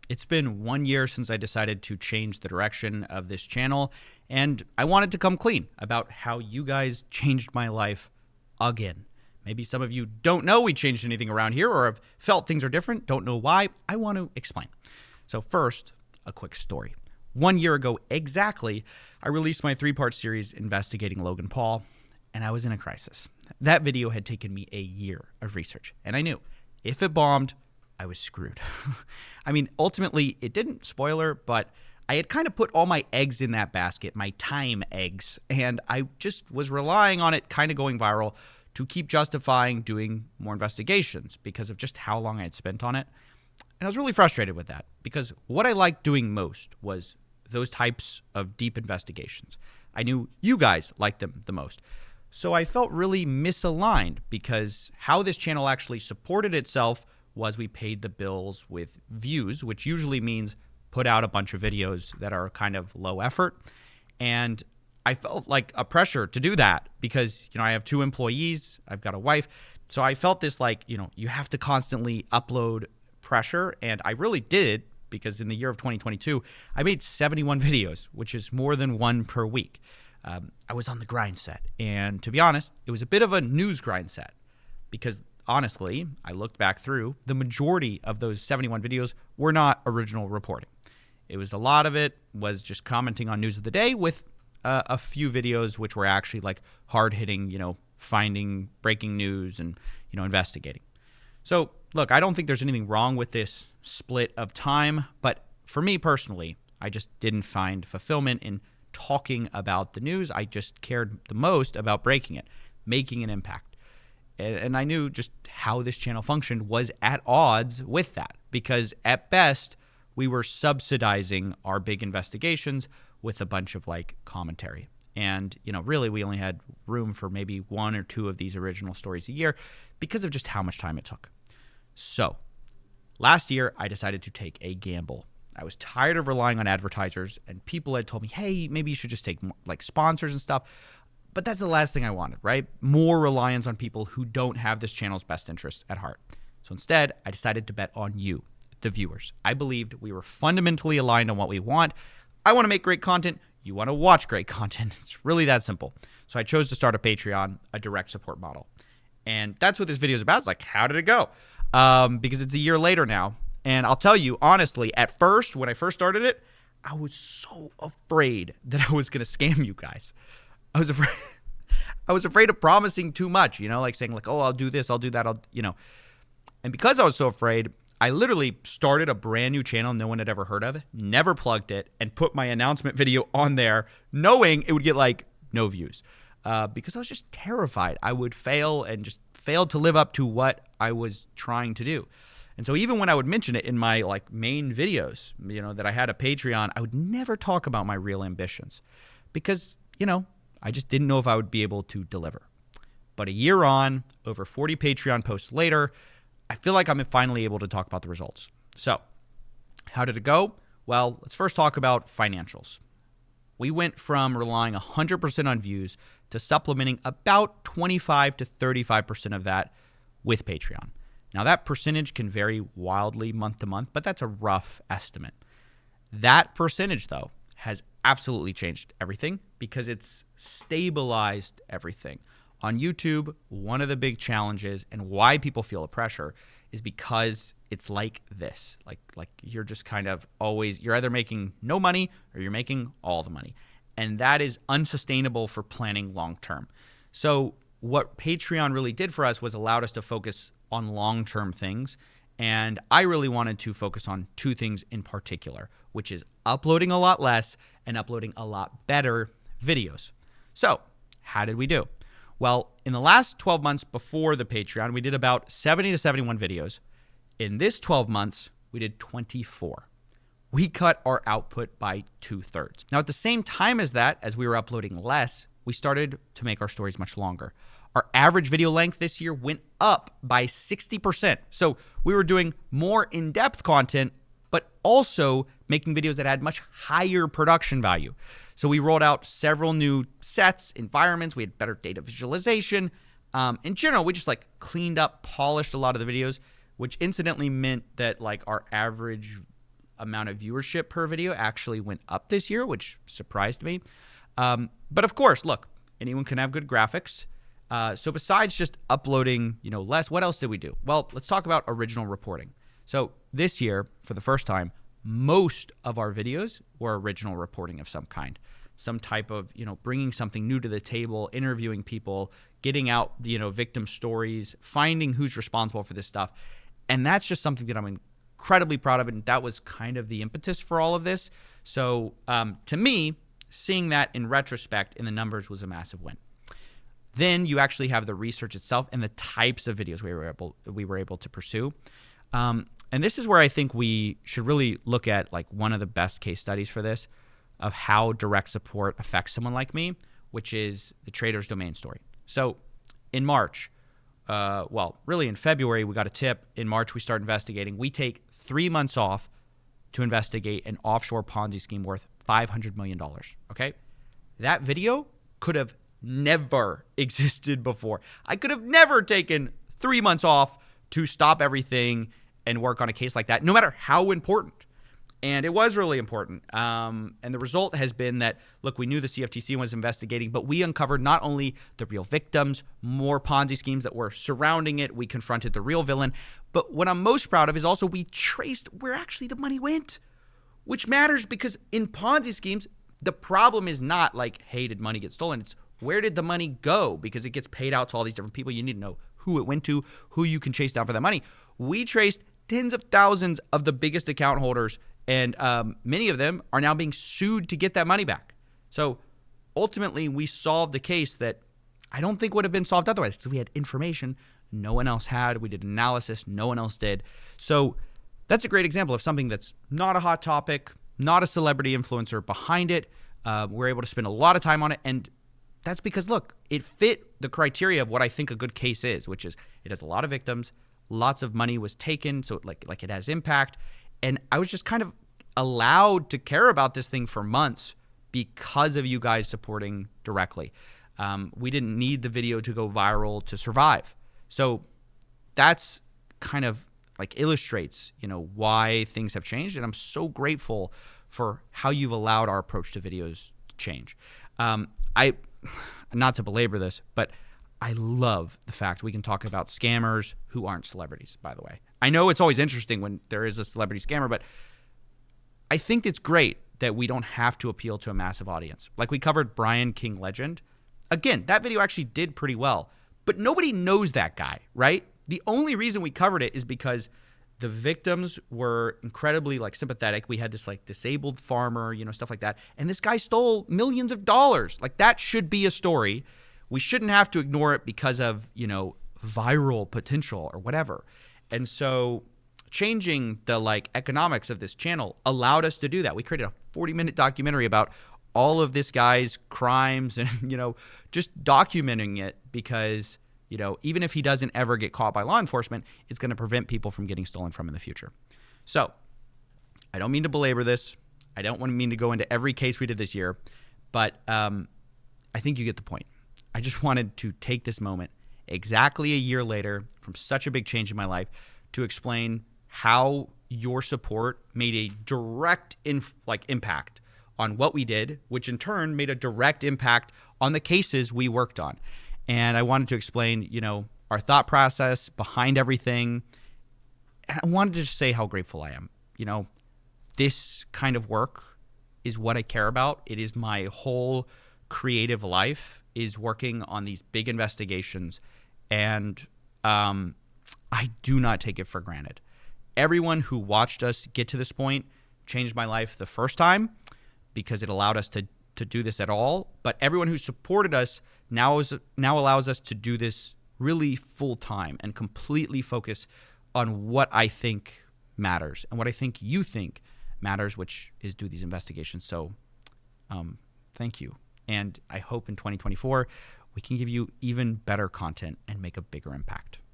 It's been 1 year since I decided to change the direction of this channel, and I wanted to come clean about how you guys changed my life again. Maybe some of you don't know we changed anything around here or have felt things are different, don't know why. I want to explain. So first, a quick story. 1 year ago exactly, I released my 3-part series investigating Logan Paul, and I was in a crisis. That video had taken me a year of research, and I knew if it bombed, I was screwed. I mean, ultimately, it didn't, spoiler, but I had kind of put all my eggs in that basket, my time eggs, and I just was relying on it kind of going viral to keep justifying doing more investigations because of just how long I had spent on it. And I was really frustrated with that because what I liked doing most was those types of deep investigations. I knew you guys liked them the most. So I felt really misaligned because how this channel actually supported itself was we paid the bills with views, which usually means put out a bunch of videos that are kind of low effort. And I felt like a pressure to do that because, I have 2 employees, I've got a wife. So I felt this you have to constantly upload pressure. And I really did because in the year of 2022, I made 71 videos, which is more than 1 per week. I was on the grind set. And to be honest, it was a bit of a news grind set because honestly, I looked back through, the majority of those 71 videos were not original reporting. It was a lot of it was just commenting on news of the day with a few videos which were actually like hard-hitting, finding breaking news and, investigating. So look, I don't think there's anything wrong with this split of time, but for me personally, I just didn't find fulfillment in talking about the news. I just cared the most about breaking it, making an impact. And I knew just how this channel functioned was at odds with that because at best, we were subsidizing our big investigations with a bunch of commentary. And, really we only had room for maybe 1 or 2 of these original stories a year because of just how much time it took. So last year, I decided to take a gamble. I was tired of relying on advertisers and people had told me, hey, maybe you should just take sponsors and stuff. But that's the last thing I wanted, right? More reliance on people who don't have this channel's best interest at heart. So instead, I decided to bet on you, the viewers. I believed we were fundamentally aligned on what we want. I want to make great content. You want to watch great content. It's really that simple. So I chose to start a Patreon, a direct support model. And that's what this video is about. It's how did it go? Because it's a year later now. And I'll tell you, honestly, at first, when I first started it, I was so afraid that I was going to scam you guys. I was afraid of promising too much, saying oh, I'll do this, I'll do that, And because I was so afraid, I literally started a brand new channel no one had ever heard of, never plugged it, and put my announcement video on there knowing it would get no views. Because I was just terrified I would fail and just fail to live up to what I was trying to do. And so even when I would mention it in my main videos, that I had a Patreon, I would never talk about my real ambitions because, I just didn't know if I would be able to deliver. But a year on, over 40 Patreon posts later, I feel like I'm finally able to talk about the results. So how did it go? Well, let's first talk about financials. We went from relying 100% on views to supplementing about 25 to 35% of that with Patreon. Now, that percentage can vary wildly month to month, but that's a rough estimate. That percentage, though, has absolutely changed everything because it's stabilized everything. On YouTube, one of the big challenges and why people feel the pressure is because it's like this. Like you're just kind of always, you're either making no money or you're making all the money. And that is unsustainable for planning long term. So what Patreon really did for us was allowed us to focus on long-term things. And I really wanted to focus on 2 things in particular, which is uploading a lot less and uploading a lot better videos. So how did we do? Well, in the last 12 months before the Patreon, we did about 70 to 71 videos. In this 12 months, we did 24. We cut our output by 2/3. Now, at the same time as that, as we were uploading less, we started to make our stories much longer. Our average video length this year went up by 60%. So we were doing more in-depth content, but also making videos that had much higher production value. So we rolled out several new sets, environments. We had better data visualization. In general, we just cleaned up, polished a lot of the videos, which incidentally meant that our average amount of viewership per video actually went up this year, which surprised me. But of course, look, anyone can have good graphics. So besides just uploading, less, what else did we do? Well, let's talk about original reporting. So this year, for the first time, most of our videos were original reporting of some kind, some type of, bringing something new to the table, interviewing people, getting out, victim stories, finding who's responsible for this stuff. And that's just something that I'm incredibly proud of. And that was kind of the impetus for all of this. So to me, seeing that in retrospect in the numbers was a massive win. Then you actually have the research itself and the types of videos we were able to pursue. And this is where I think we should really look at like one of the best case studies for this of how direct support affects someone like me, which is the Trader's Domain story. So in March, really in February, we got a tip. In March, we start investigating. We take 3 months off to investigate an offshore Ponzi scheme worth $500 million, okay? That video could have never existed before. I could have never taken 3 months off to stop everything and work on a case like that, no matter how important. And it was really important. And the result has been that, look, we knew the CFTC was investigating, but we uncovered not only the real victims, more Ponzi schemes that were surrounding it. We confronted the real villain. But what I'm most proud of is also we traced where actually the money went, which matters because in Ponzi schemes, the problem is not like, hey, did money get stolen? It's where did the money go? Because it gets paid out to all these different people. You need to know who it went to, who you can chase down for that money. We traced tens of thousands of the biggest account holders, and many of them are now being sued to get that money back. So ultimately, we solved the case that I don't think would have been solved otherwise because we had information no one else had. We did analysis no one else did. So that's a great example of something that's not a hot topic, not a celebrity influencer behind it. We're able to spend a lot of time on it. And that's because, look, it fit the criteria of what I think a good case is, which is it has a lot of victims, lots of money was taken, so like it has impact. And I was just kind of allowed to care about this thing for months because of you guys supporting directly. We didn't need the video to go viral to survive. So that's kind of like illustrates, why things have changed. And I'm so grateful for how you've allowed our approach to videos to change. Not to belabor this, but I love the fact we can talk about scammers who aren't celebrities, by the way. I know it's always interesting when there is a celebrity scammer, but I think it's great that we don't have to appeal to a massive audience. Like we covered Brian King Legend. Again, that video actually did pretty well, but nobody knows that guy, right? The only reason we covered it is because the victims were incredibly sympathetic. We had this disabled farmer, stuff like that. And this guy stole millions of dollars. That should be a story. We shouldn't have to ignore it because of, viral potential or whatever. And so changing the economics of this channel allowed us to do that. We created a 40-minute documentary about all of this guy's crimes and, just documenting it because, even if he doesn't ever get caught by law enforcement, it's going to prevent people from getting stolen from in the future. So I don't mean to belabor this. I don't mean to go into every case we did this year, but I think you get the point. I just wanted to take this moment exactly a year later from such a big change in my life to explain how your support made a direct impact on what we did, which in turn made a direct impact on the cases we worked on. And I wanted to explain, our thought process behind everything. And I wanted to just say how grateful I am. This kind of work is what I care about. It is my whole creative life is working on these big investigations. And I do not take it for granted. Everyone who watched us get to this point changed my life the first time because it allowed us to do this at all. But everyone who supported us now allows us to do this really full time and completely focus on what I think matters and what I think you think matters, which is do these investigations. So thank you. And I hope in 2024 we can give you even better content and make a bigger impact.